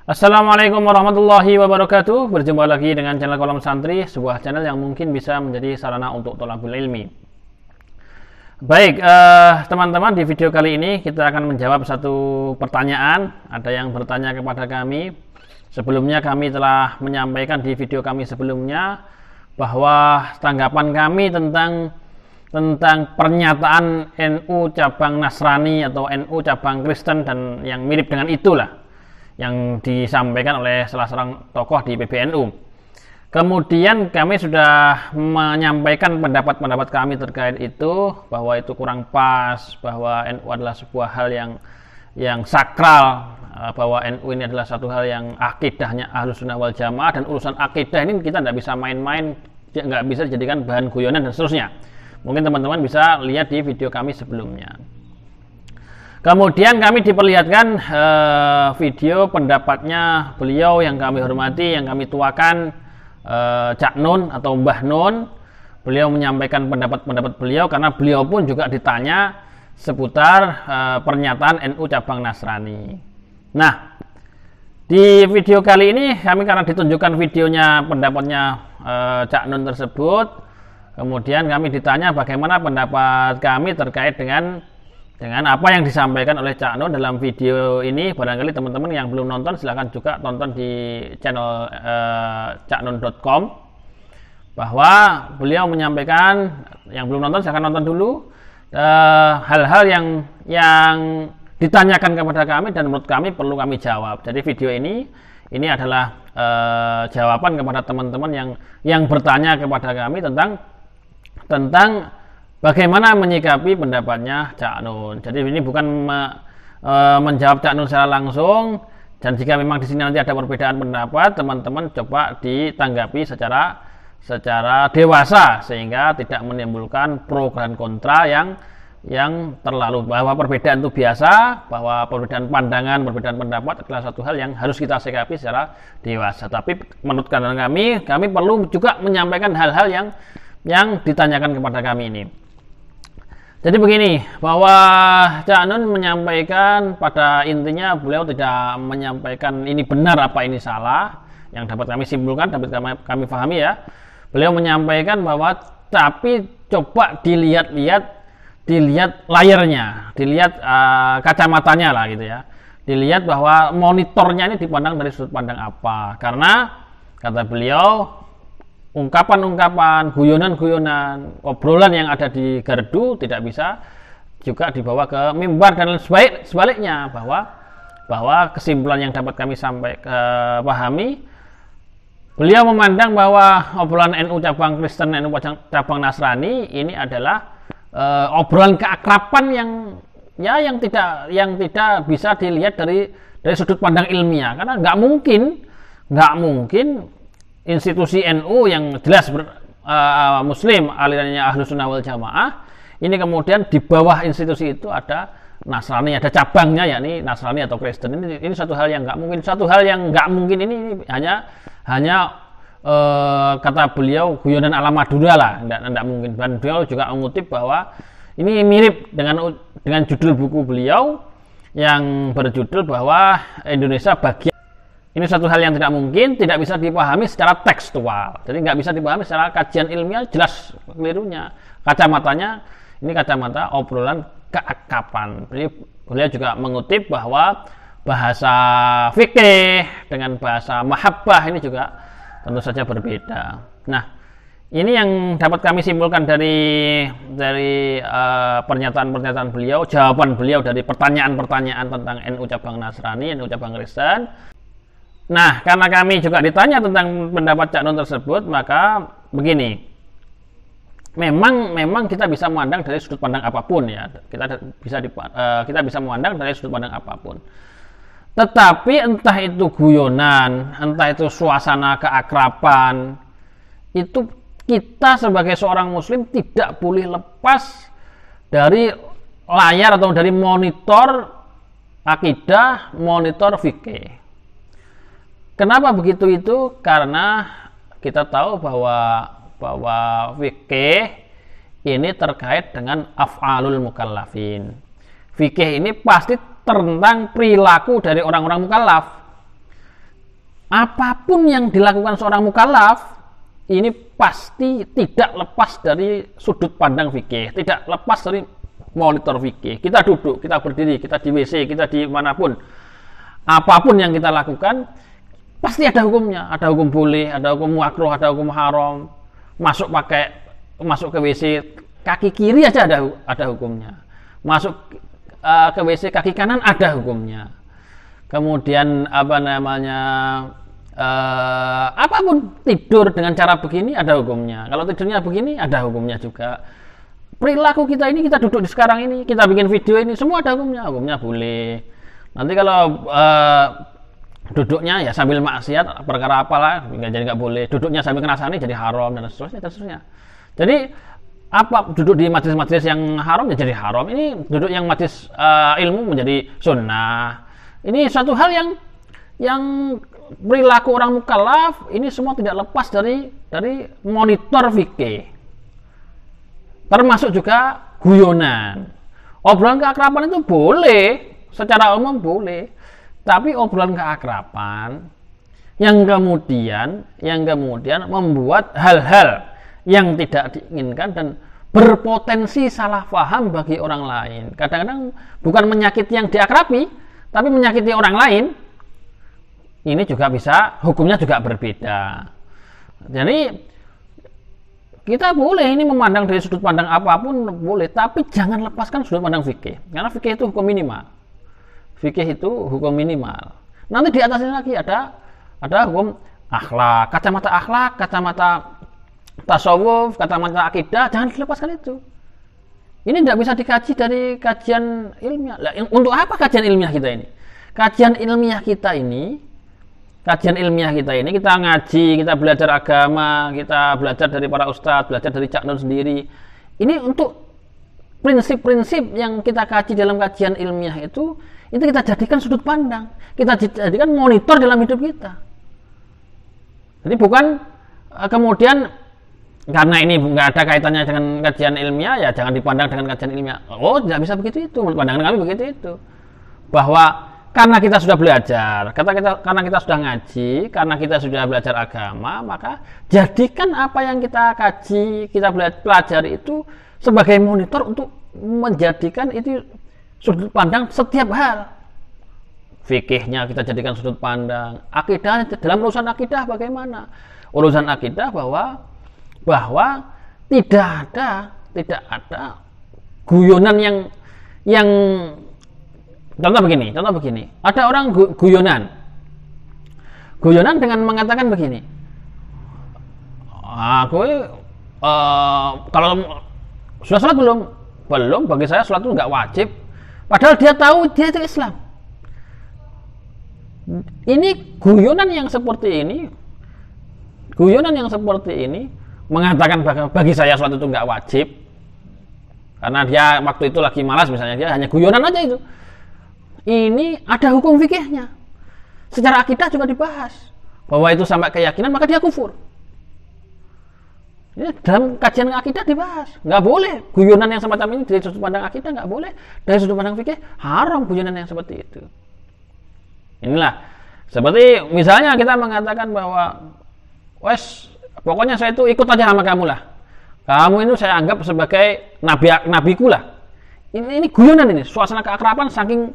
Assalamualaikum warahmatullahi wabarakatuh. Berjumpa lagi dengan channel Kolom Santri, sebuah channel yang mungkin bisa menjadi sarana untuk thalabul ilmi. Baik, teman-teman, di video kali ini kita akan menjawab satu pertanyaan. Ada yang bertanya kepada kami. Sebelumnya kami telah menyampaikan di video kami sebelumnya bahwa tanggapan kami tentang pernyataan NU cabang Nasrani atau NU cabang Kristen dan yang mirip dengan itulah yang disampaikan oleh salah seorang tokoh di PBNU. Kemudian kami sudah menyampaikan pendapat-pendapat kami terkait itu, bahwa itu kurang pas, bahwa NU adalah sebuah hal yang sakral, bahwa NU ini adalah satu hal yang akidahnya Ahlussunnah wal Jamaah, dan urusan akidah ini kita tidak bisa main-main, nggak bisa dijadikan bahan guyonan dan seterusnya. Mungkin teman-teman bisa lihat di video kami sebelumnya. Kemudian kami diperlihatkan video pendapatnya beliau yang kami hormati, yang kami tuakan, Cak Nun atau Mbah Nun. Beliau menyampaikan pendapat-pendapat beliau karena beliau pun juga ditanya seputar pernyataan NU cabang Nasrani. Nah, di video kali ini karena ditunjukkan videonya pendapatnya Cak Nun tersebut, kemudian kami ditanya bagaimana pendapat kami terkait dengan apa yang disampaikan oleh Cak Nun dalam video ini. Barangkali teman-teman yang belum nonton silahkan juga tonton di channel caknun.com, bahwa beliau menyampaikan, yang belum nonton silahkan nonton dulu, hal-hal yang ditanyakan kepada kami dan menurut kami perlu kami jawab. Jadi video ini adalah jawaban kepada teman-teman yang bertanya kepada kami tentang bagaimana menyikapi pendapatnya Cak Nun. Jadi ini bukan menjawab Cak Nun secara langsung, dan jika memang di sini nanti ada perbedaan pendapat, teman-teman coba ditanggapi secara dewasa sehingga tidak menimbulkan pro dan kontra yang terlalu, bahwa perbedaan itu biasa, bahwa perbedaan pandangan, perbedaan pendapat adalah satu hal yang harus kita sikapi secara dewasa. Tapi menurut kami perlu juga menyampaikan hal-hal yang ditanyakan kepada kami ini. Jadi begini, bahwa Cak Nun menyampaikan pada intinya beliau tidak menyampaikan ini benar apa ini salah, yang dapat kami simpulkan, dapat kami pahami ya. Beliau menyampaikan bahwa tapi coba dilihat layarnya, dilihat kacamatanya lah gitu ya. Dilihat bahwa monitornya ini dipandang dari sudut pandang apa. Karena kata beliau, ungkapan-ungkapan, guyonan-guyonan, obrolan yang ada di gardu tidak bisa juga dibawa ke mimbar, dan sebaliknya, bahwa kesimpulan yang dapat kami pahami, beliau memandang bahwa obrolan NU cabang Kristen, NU cabang Nasrani ini adalah obrolan keakraban yang tidak bisa dilihat dari sudut pandang ilmiah, karena nggak mungkin institusi NU yang jelas Muslim, alirannya Ahlussunnah wal Jamaah, ini kemudian di bawah institusi itu ada Nasrani, ada cabangnya yakni Nasrani atau Kristen. Ini satu hal yang nggak mungkin. Ini hanya kata beliau guyonan ala Madura lah, nggak mungkin. Dan beliau juga mengutip bahwa ini mirip dengan judul buku beliau yang berjudul bahwa Indonesia bagian. Ini satu hal yang tidak mungkin, tidak bisa dipahami secara tekstual. Jadi nggak bisa dipahami secara kajian ilmiah, jelas kelirunya. Kacamatanya, ini kacamata obrolan keakraban. Jadi beliau juga mengutip bahwa bahasa fikih dengan bahasa mahabbah ini juga tentu saja berbeda. Nah, ini yang dapat kami simpulkan dari pernyataan-pernyataan beliau, jawaban beliau dari pertanyaan-pertanyaan tentang NU cabang Nasrani, NU cabang Kristen. Nah, karena kami juga ditanya tentang pendapat Cak Nun tersebut, maka begini, memang kita bisa memandang dari sudut pandang apapun ya, kita bisa memandang dari sudut pandang apapun. Tetapi entah itu guyonan, entah itu suasana keakraban, itu kita sebagai seorang Muslim tidak boleh lepas dari layar atau dari monitor akidah, monitor fikih. Kenapa begitu itu? Karena kita tahu bahwa fikih ini terkait dengan af'alul mukallafin. Fikih ini pasti tentang perilaku dari orang-orang mukallaf. apapun yang dilakukan seorang mukallaf ini pasti tidak lepas dari sudut pandang fikih, tidak lepas dari monitor fikih. Kita duduk, kita berdiri, kita di WC, kita di manapun, apapun yang kita lakukan pasti ada hukumnya. Ada hukum boleh, ada hukum makruh, ada hukum haram. Masuk ke WC kaki kiri aja ada hukumnya. Masuk ke WC kaki kanan ada hukumnya. Kemudian apapun, tidur dengan cara begini ada hukumnya. Kalau tidurnya begini ada hukumnya juga. Perilaku kita ini, kita duduk di sekarang ini, kita bikin video ini, semua ada hukumnya. Hukumnya boleh. Nanti kalau duduknya ya sambil maksiat, perkara apalah, jadi nggak boleh. Duduknya sambil ngerasani jadi haram dan seterusnya. Jadi duduk di majelis-majelis yang haram ya jadi haram. Ini duduk yang majelis ilmu menjadi sunnah. Ini suatu hal yang perilaku orang mukallaf ini semua tidak lepas dari monitor fikih, termasuk juga guyonan. Obrolan keakraban itu boleh, secara umum boleh, tapi obrolan keakraban yang kemudian membuat hal-hal yang tidak diinginkan dan berpotensi salah paham bagi orang lain. Kadang-kadang bukan menyakiti yang diakrabi, tapi menyakiti orang lain. Ini juga bisa, hukumnya juga berbeda. Jadi kita boleh ini memandang dari sudut pandang apapun boleh, tapi jangan lepaskan sudut pandang fikih. Karena fikih itu hukum minimal. Fikih itu hukum minimal. Nanti di atasnya lagi ada hukum akhlak, kacamata tasawuf, kacamata akidah, jangan dilepaskan itu. Ini tidak bisa dikaji dari kajian ilmiah. Untuk apa kajian ilmiah kita ini? Kajian ilmiah kita ini kita ngaji, kita belajar agama, kita belajar dari para ustadz, belajar dari Cak Nur sendiri. Ini untuk prinsip-prinsip yang kita kaji dalam kajian ilmiah itu kita jadikan sudut pandang, kita jadikan monitor dalam hidup kita. Jadi bukan kemudian karena ini nggak ada kaitannya dengan kajian ilmiah, ya jangan dipandang dengan kajian ilmiah. Oh, tidak bisa begitu itu. Pandangan kami begitu itu. Bahwa karena kita sudah belajar, karena kita sudah ngaji, karena kita sudah belajar agama, maka jadikan apa yang kita kaji, kita pelajari itu sebagai monitor untuk menjadikan itu sudut pandang setiap hal. Fikihnya kita jadikan sudut pandang, akidah, dalam urusan akidah bagaimana? Urusan akidah bahwa tidak ada guyonan yang contoh begini, ada orang guyonan dengan mengatakan begini, kalau sudah sholat belum, bagi saya sholat itu nggak wajib, padahal dia tahu dia itu Islam. Ini guyonan yang seperti ini mengatakan bagi saya sholat itu nggak wajib, karena dia waktu itu lagi malas misalnya, dia hanya guyonan aja itu. Ini ada hukum fikihnya. Secara akidah juga dibahas bahwa itu sampai keyakinan maka dia kufur. Ini dalam kajian akidah dibahas. Nggak boleh guyonan yang semacam ini dari sudut pandang akidah, nggak boleh. Dari sudut pandang fikih haram guyonan yang seperti itu. Inilah seperti misalnya kita mengatakan bahwa pokoknya saya itu ikut aja sama kamu lah. Kamu itu saya anggap sebagai nabiku lah. Ini guyonan ini, suasana keakraban saking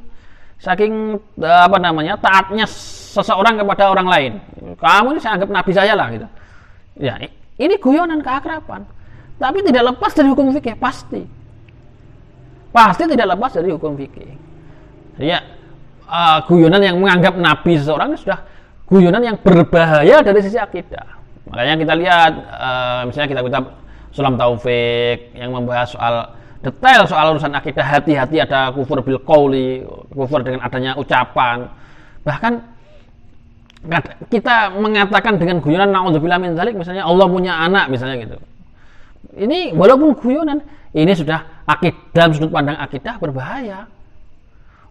taatnya seseorang kepada orang lain. Kamu ini saya anggap nabi saya lah gitu. Ya, ini guyonan keakraban. Tapi tidak lepas dari hukum fikih, pasti tidak lepas dari hukum fikih. Ya, guyonan yang menganggap nabi seseorang sudah guyonan yang berbahaya dari sisi akidah. Makanya kita lihat misalnya kitab Sulam Taufik yang membahas detail soal urusan akidah, hati-hati ada kufur bil qauli, kufur dengan adanya ucapan. Bahkan kita mengatakan dengan guyonan naudzubillah min dzalik, misalnya Allah punya anak misalnya gitu. Ini walaupun guyonan, ini sudah dalam sudut pandang akidah berbahaya.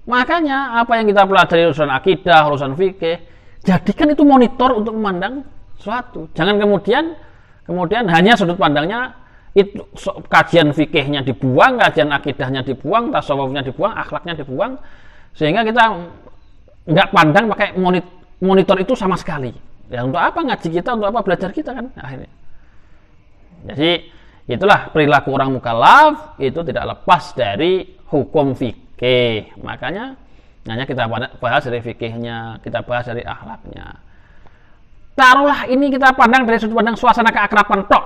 Makanya apa yang kita pelajari urusan akidah, urusan fikih, jadikan itu monitor untuk memandang sesuatu. Jangan kemudian hanya sudut pandangnya itu, kajian fikihnya dibuang, kajian akidahnya dibuang, tasawufnya dibuang, akhlaknya dibuang, sehingga kita nggak pandang pakai monitor itu sama sekali. Ya untuk apa ngaji kita, untuk apa belajar kita kan akhirnya. Jadi itulah perilaku orang mukallaf itu tidak lepas dari hukum fikih. Makanya hanya kita bahas dari fikihnya, kita bahas dari akhlaknya. Taruhlah ini kita pandang dari sudut pandang suasana keakraban tok.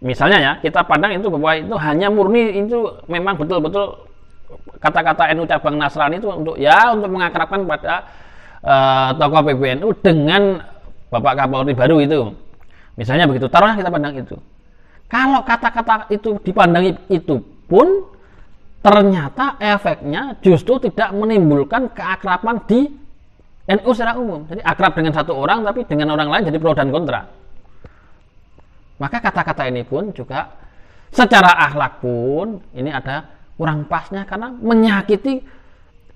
Misalnya ya, kita pandang itu bahwa itu hanya murni itu memang betul-betul kata-kata NU cabang Nasrani itu untuk mengakrabkan pada tokoh PBNU dengan Bapak Kapolri baru itu. Misalnya begitu, taruhlah kita pandang itu. Kalau kata-kata itu dipandangi itu pun ternyata efeknya justru tidak menimbulkan keakraban di NU secara umum. Jadi akrab dengan satu orang tapi dengan orang lain jadi pro dan kontra. Maka kata-kata ini pun juga secara akhlak pun ini ada kurang pasnya karena menyakiti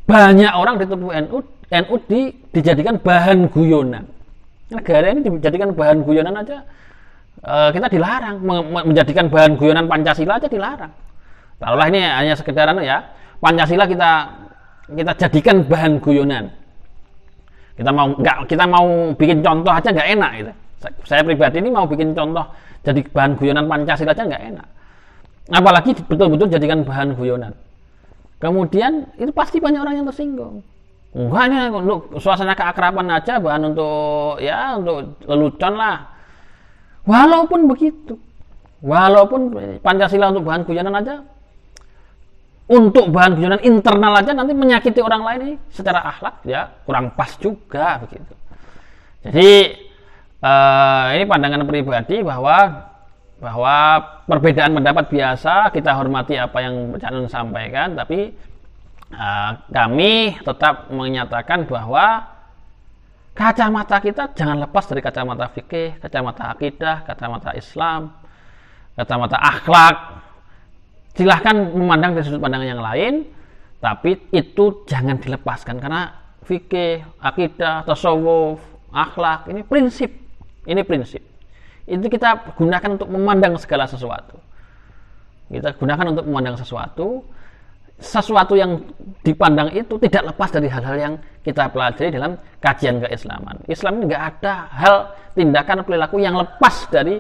banyak orang di tubuh NU dijadikan bahan guyonan. Negara ini dijadikan bahan guyonan aja kita dilarang, menjadikan bahan guyonan Pancasila aja dilarang. Taruhlah ini hanya sekedar ya, Pancasila kita jadikan bahan guyonan. Kita mau bikin contoh aja nggak enak gitu. Saya pribadi ini mau bikin contoh jadi bahan guyonan Pancasila aja nggak enak. Apalagi betul-betul jadikan bahan guyonan. Kemudian itu pasti banyak orang yang tersinggung. Enggak, ini untuk suasana keakraban aja, bahan untuk lelucon lah. Walaupun begitu, walaupun Pancasila untuk bahan guyonan aja, untuk bahan guyonan internal aja nanti menyakiti orang lain ini secara akhlak ya kurang pas juga begitu. Jadi ini pandangan pribadi bahwa perbedaan pendapat biasa, kita hormati apa yang Cak sampaikan, tapi kami tetap menyatakan bahwa kacamata kita jangan lepas dari kacamata fikih, kacamata akidah, kacamata Islam, kacamata akhlak. Silahkan memandang dari sudut pandang yang lain, tapi itu jangan dilepaskan karena fikih, akidah, tasawuf, akhlak ini prinsip. Ini prinsip. Itu kita gunakan untuk memandang segala sesuatu. Kita gunakan untuk memandang sesuatu yang dipandang itu tidak lepas dari hal-hal yang kita pelajari dalam kajian keislaman. Islam ini nggak ada hal tindakan perilaku yang lepas dari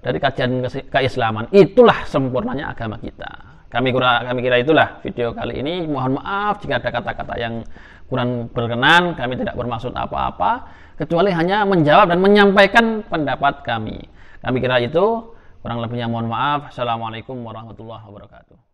kajian keislaman. Itulah sempurnanya agama kita. Kami kira itulah video kali ini. Mohon maaf jika ada kata-kata yang kurang berkenan. Kami tidak bermaksud apa-apa kecuali hanya menjawab dan menyampaikan pendapat kami. Kami kira itu, kurang lebihnya mohon maaf. Assalamualaikum warahmatullahi wabarakatuh.